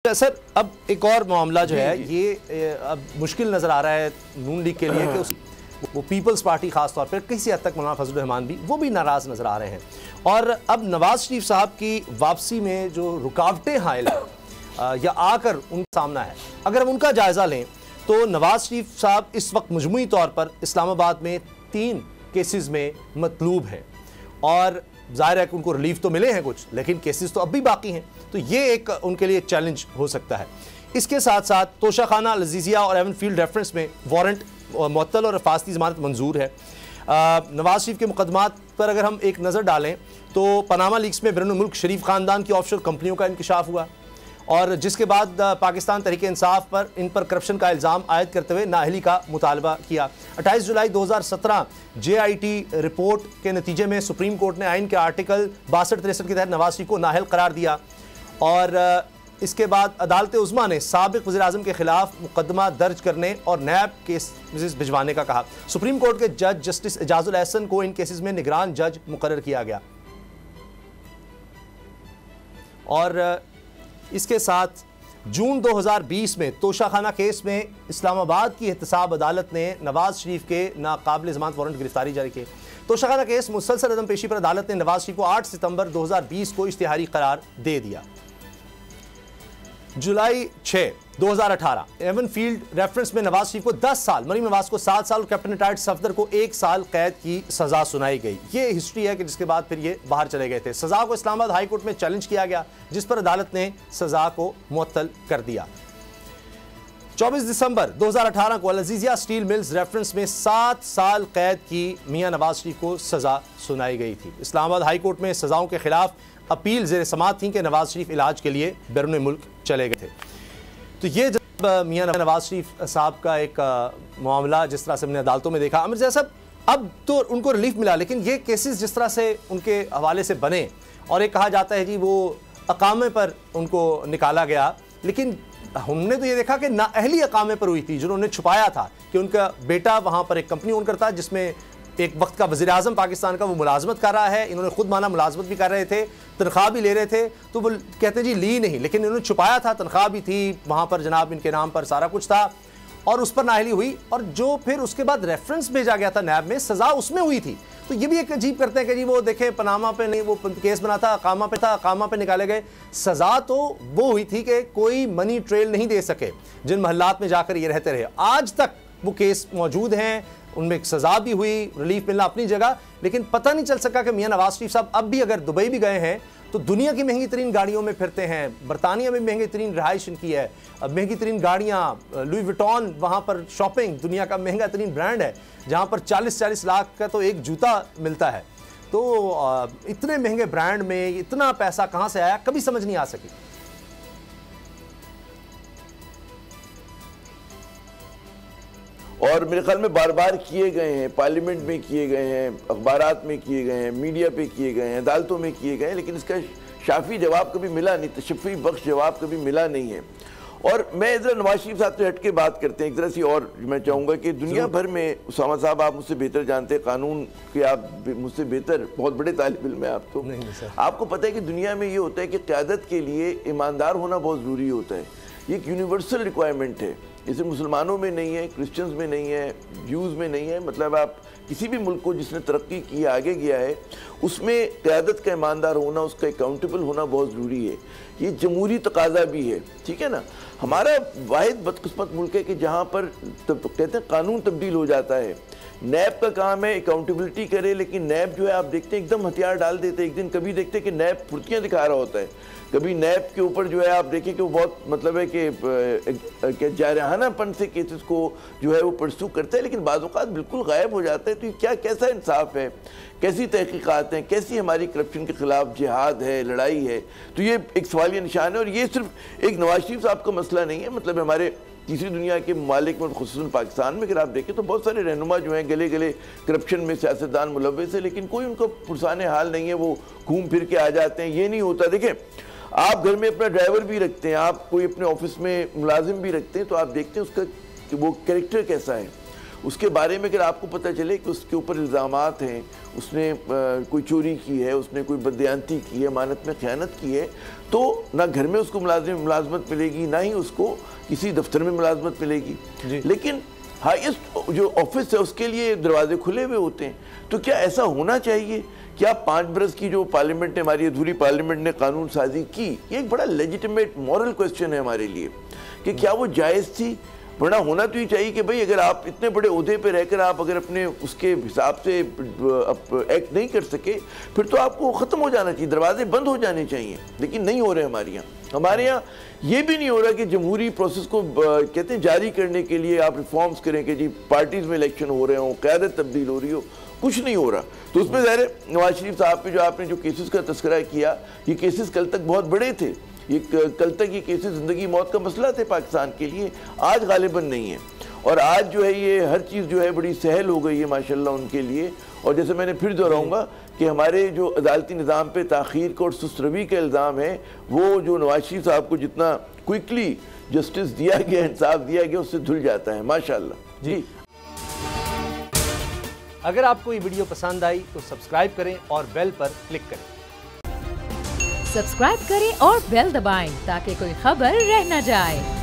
Sir अब एक और मामला जो है ये अब मुश्किल नज़र आ रहा है नून लीग के लिए कि वो पीपल्स पार्टी खास तौर पर किसी हद तक मौलाना फजल रहमान भी वो भी नाराज़ नज़र आ रहे हैं। और अब नवाज शरीफ साहब की वापसी में जो रुकावटें हायल या आकर उनका सामना है, अगर हम उनका जायज़ा लें तो नवाज शरीफ साहब इस वक्त मजमूई तौर पर इस्लामाबाद में 3 केसेस में मतलूब हैं और ज़ाहिर है कि उनको रिलीफ तो मिले हैं कुछ, लेकिन केसेस तो अब भी बाकी हैं, तो ये एक उनके लिए चैलेंज हो सकता है। इसके साथ साथ तोशाखाना, लजीजिया और एवन फील्ड रेफरेंस में वारंट मुअत्तल और हिफाजती ज़मानत मंजूर है। नवाज शरीफ के मुकदमात पर अगर हम एक नज़र डालें तो पनामा लीक्स में बैरून मुल्क शरीफ ख़ानदान की ऑफशोर कंपनियों का इंकशाफ हुआ और जिसके बाद पाकिस्तान तहरीक इंसाफ पर इन पर करप्शन का इल्ज़ाम आयद करते हुए नाअहली का मुतालबा किया। 28 जुलाई 2017 JIT रिपोर्ट के नतीजे में सुप्रीम कोर्ट ने आइन के आर्टिकल 62-63 के तहत नवाज शरीफ को नाअहल करार दिया और इसके बाद अदालत उज़्मा ने साबिक़ वज़ीर-ए-आज़म के खिलाफ मुकदमा दर्ज करने और नैब केस भिजवाने का कहा। सुप्रीम कोर्ट के जज जस्टिस एजाजुल एहसन को इन केसेस में निगरान जज मुकर्रर किया गया और इसके साथ जून 2020 में तोशाखाना केस में इस्लामाबाद की एहतसाब अदालत ने नवाज शरीफ के नाकाबिल ज़मानत वारंट गिरफ्तारी जारी की। तोशाखाना केस मुसलसल अदम पेशी पर अदालत ने नवाज शरीफ को 8 सितंबर 2020 को इश्तिहारी करार दे दिया। जुलाई 6, 2018 एवन फील्ड रेफरेंस में नवाज शरीफ को 10 साल, मरीम नवाज को 7 साल और कैप्टन रिटायर्ड सफदर को 1 साल कैद की सजा सुनाई गई। ये हिस्ट्री है कि जिसके बाद फिर ये बाहर चले गए थे। सजा को इस्लामाबाद हाई कोर्ट में चैलेंज किया गया जिस पर अदालत ने सजा को मुअत्तल कर दिया। 24 दिसंबर 2018 को लजीजिया स्टील मिल्स रेफरेंस में 7 साल कैद की मियां नवाज शरीफ को सजा सुनाई गई थी। इस्लामाबाद हाई कोर्ट में सजाओं के खिलाफ अपील ज़ेर समाअत थी कि नवाज शरीफ इलाज के लिए बैरून मुल्क चले गए थे। तो ये जब मियां नवाज शरीफ साहब का एक मामला जिस तरह से हमने अदालतों में देखा, अमीर साहब अब तो उनको रिलीफ मिला, लेकिन ये केसेस जिस तरह से उनके हवाले से बने और एक कहा जाता है जी वो अकामे पर उनको निकाला गया, लेकिन हमने तो ये देखा कि नाअहली अकामे पर हुई थी जिन्होंने छुपाया था कि उनका बेटा वहाँ पर एक कंपनी ओन करता है जिसमें एक वक्त का वज़ीर-ए-आज़म पाकिस्तान का वो मुलाजमत कर रहा है। इन्होंने खुद माना मुलाजमत भी कर रहे थे, तनख्वाह भी ले रहे थे, तो वो कहते जी ली नहीं, लेकिन इन्होंने छुपाया था, तनख्वाह भी थी वहाँ पर, जनाब इनके नाम पर सारा कुछ था और उस पर नाअहली हुई और जो फिर उसके बाद रेफरेंस भेजा गया था नैब में, सज़ा उसमें हुई थी। तो ये भी एक अजीब करते हैं कि जी वो देखें पनामा पे नहीं, वो केस बना था, अकामा पे था, अकामा पे निकाले गए। सज़ा तो वो हुई थी कि कोई मनी ट्रेल नहीं दे सके जिन महल्लात में जाकर ये रहते रहे। आज तक वो केस मौजूद हैं, उनमें एक सज़ा भी हुई, रिलीफ मिलना अपनी जगह, लेकिन पता नहीं चल सका कि मियां नवाज शरीफ साहब अब भी अगर दुबई भी गए हैं तो दुनिया की महंगी तरीन गाड़ियों में फिरते हैं, बरतानिया में महंगी तरीन रहाइश इनकी है, महंगी तरीन गाड़ियाँ, लुई विटॉन वहाँ पर शॉपिंग, दुनिया का महंगा तरीन ब्रांड है जहाँ पर 40-40 लाख का तो एक जूता मिलता है। तो इतने महंगे ब्रांड में इतना पैसा कहाँ से आया, कभी समझ नहीं आ सकी। और मेरे ख्याल में बार बार किए गए हैं, पार्लियामेंट में किए गए हैं, अखबारात में किए गए हैं, मीडिया पे किए गए हैं, अदालतों में किए गए हैं, लेकिन इसका शाफी जवाब कभी मिला नहीं, तशफ़ी बख्श जवाब कभी मिला नहीं है। और मैं इधर नवाज शरीफ साहब से हट के बात करते हैं एक तरह से, और मैं चाहूँगा कि दुनिया भर में उसामा साहब आप मुझसे बेहतर जानते हैं, कानून के आप मुझसे बेहतर, बहुत बड़े तालिब इल्म है आप तो, आपको पता है कि दुनिया में ये होता है कि क़यादत के लिए ईमानदार होना बहुत ज़रूरी होता है। ये एक यूनिवर्सल रिक्वायरमेंट है, इसे मुसलमानों में नहीं है, क्रिश्चियंस में नहीं है, ज्यूज़ में नहीं है। मतलब आप किसी भी मुल्क को जिसने तरक्की की आगे गया है उसमें क़यादत का ईमानदार होना, उसका अकाउंटेबल होना बहुत ज़रूरी है। ये जमहूरी तकाजा भी है, ठीक है ना। हमारा वाहिद बदकिस्मत मुल्क है कि जहाँ पर कहते हैं कानून तब्दील हो जाता है। नैब का काम है अकाउंटेबिलिटी करे, लेकिन नैब जो है आप देखते हैं एकदम हथियार डाल देते हैं। एक दिन कभी देखते हैं कि नैब फुर्तियाँ दिखा रहा होता है, कभी नैब के ऊपर जो है आप देखें कि वो बहुत मतलब है कि जारहानापन से केसेस को जो है वो परसू करता है, लेकिन बाज़ औक़ात बिल्कुल गायब हो जाता है। तो ये क्या कैसा इंसाफ है, कैसी तहकीकात हैं, कैसी हमारी करप्शन के ख़िलाफ़ जिहाद है, लड़ाई है। तो ये एक सवालिया निशान है और ये सिर्फ एक नवाज शरीफ साहब का मसला नहीं है। मतलब हमारे तीसरी दुनिया के ममालिक में, खुसूसन पाकिस्तान में अगर आप देखें तो बहुत सारे रहनुमा जो हैं गले गले करप्शन में सियासतदान मुलव्वस है, लेकिन कोई उनको पुरसाने हाल नहीं है, वो घूम फिर के आ जाते हैं। ये नहीं होता। देखें आप घर में अपना ड्राइवर भी रखते हैं, आप कोई अपने ऑफिस में मुलाजिम भी रखते हैं, तो आप देखते हैं उसका कि वो कैरेक्टर कैसा है, उसके बारे में अगर आपको पता चले कि उसके ऊपर इल्ज़ामात हैं, उसने कोई चोरी की है, उसने कोई बदयांती की है, अमानत में ख़यानत की है, तो ना घर में उसको मुलाजमत मिलेगी, ना ही उसको किसी दफ्तर में मुलाजमत मिलेगी। लेकिन हाईएस्ट जो ऑफिस है उसके लिए दरवाजे खुले हुए होते हैं। तो क्या ऐसा होना चाहिए? क्या 5 बरस की जो पार्लियामेंट ने, हमारी अधूरी पार्लियामेंट ने कानून साजी की, ये एक बड़ा लेजिटिमेट मॉरल क्वेश्चन है हमारे लिए कि क्या वो जायज़ थी? वरना होना तो ये चाहिए कि भाई अगर आप इतने बड़े ओहदे पे रहकर आप अगर अपने उसके हिसाब से एक्ट नहीं कर सके, फिर तो आपको ख़त्म हो जाना चाहिए, दरवाजे बंद हो जाने चाहिए। लेकिन नहीं हो रहे हमारे यहाँ ये भी नहीं हो रहा कि जमहूरी प्रोसेस को कहते हैं जारी करने के लिए आप रिफॉर्म्स करें कि जी पार्टीज़ में इलेक्शन हो रहे हों, क़यादत तब्दील हो रही हो, कुछ नहीं हो रहा। तो उसमें ज़ाहिर नवाज शरीफ साहब पे जो आपने जो केसेस का तस्करा किया, ये केसेस कल तक बहुत बड़े थे, ये कल तक ये केसेस ज़िंदगी मौत का मसला थे पाकिस्तान के लिए, आज गालिबन नहीं है। और आज जो है ये हर चीज़ जो है बड़ी सहल हो गई है माशाल्लाह उनके लिए। और जैसे मैंने फिर दोहराऊंगा कि हमारे जो अदालती निज़ाम पे ताख़ीर का और सुस्त रवी का इल्ज़ाम है, वो जो नवाज शरीफ साहब को जितना क्विकली जस्टिस दिया गया, इंसाफ दिया गया, उससे धुल जाता है माशाल्लाह जी। अगर आपको ये वीडियो पसंद आई तो सब्सक्राइब करें और बेल पर क्लिक करें। सब्सक्राइब करें और बेल दबाएं ताकि कोई खबर रह न जाए।